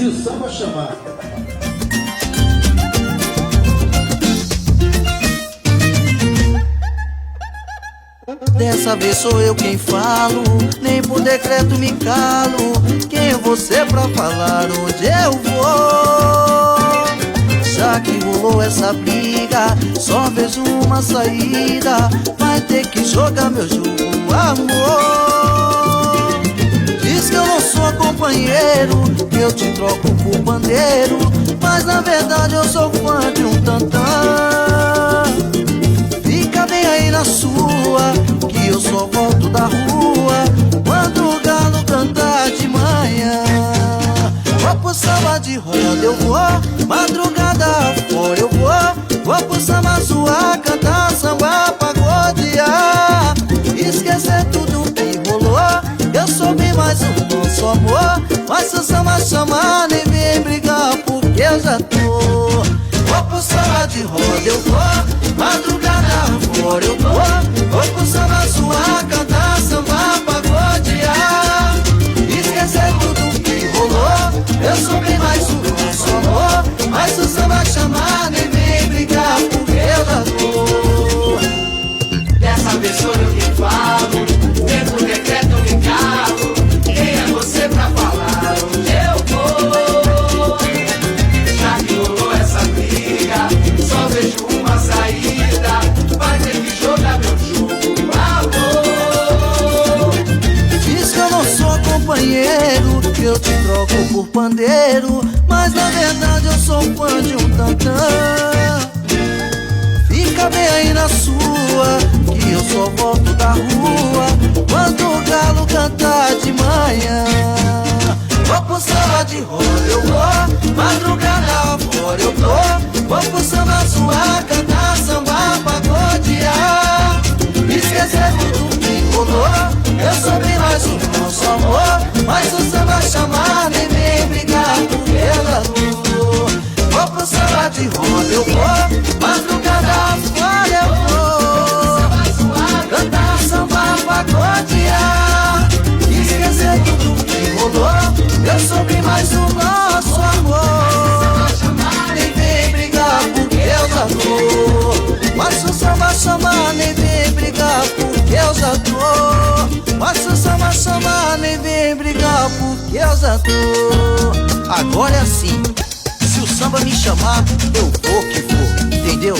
Se o samba chamar. Dessa vez sou eu quem falo, nem por decreto me calo. Quem é você pra falar onde eu vou? Já que rolou essa briga, só vejo uma saída. Vai ter que jogar meu jogo, amor. Diz que eu não sou companheiro, que eu te troco por bandeiro, mas na verdade eu sou fã de um tantã. Fica bem aí na sua, que eu só volto da rua quando o galo cantar de manhã. Vou pro samba de roda, eu vou, madrugada fora eu vou pro samba zoar, cantar samba, pagodear, esquecer tudo que rolou. Eu sou bem mais um nosso amor, mas se o samba chamar, nem vem brigar, porque eu já tô. Vou pro samba de roda, eu vou, madrugada fora eu vou pro samba zoar, cantar samba, pagodear, esquecer tudo que rolou. Eu sou bem mais um nosso amor, mas se o samba chamar, nem vem brigar, porque eu já tô. Dessa vez sou eu quem falo, nem por decreto eu me calo. Quem é você pra falar onde eu vou? Já que rolou essa briga, só vejo uma saída. Vai ter que jogar meu jogo, amor. Diz que eu não sou companheiro, que eu te troco por pandeiro, mas na verdade eu sou fã de um tantã. Fica bem aí na sua, que eu só volto da rua quando o galo cantar de manhã. Vou pro samba de roda, eu vou, madrugada fora eu vou pro samba zoar, cantar samba, pagodear, esquecer tudo que rolou. Eu sou bem mais um nosso amor, mas se o samba chamar, nem vem brigar, porque eu já tô. Vou pro samba de roda, eu vou, madrugada fora eu vou, cantar samba, pagodear, esquecer tudo que rolou. Eu sou bem mais um nosso amor, nem vem brigar, porque eu já tô. Mas se o samba chamar, nem vem brigar, porque eu já tô. Mas se o samba chamar, nem vem brigar, porque eu já tô. Agora é assim, se o samba me chamar, eu vou que vou, entendeu?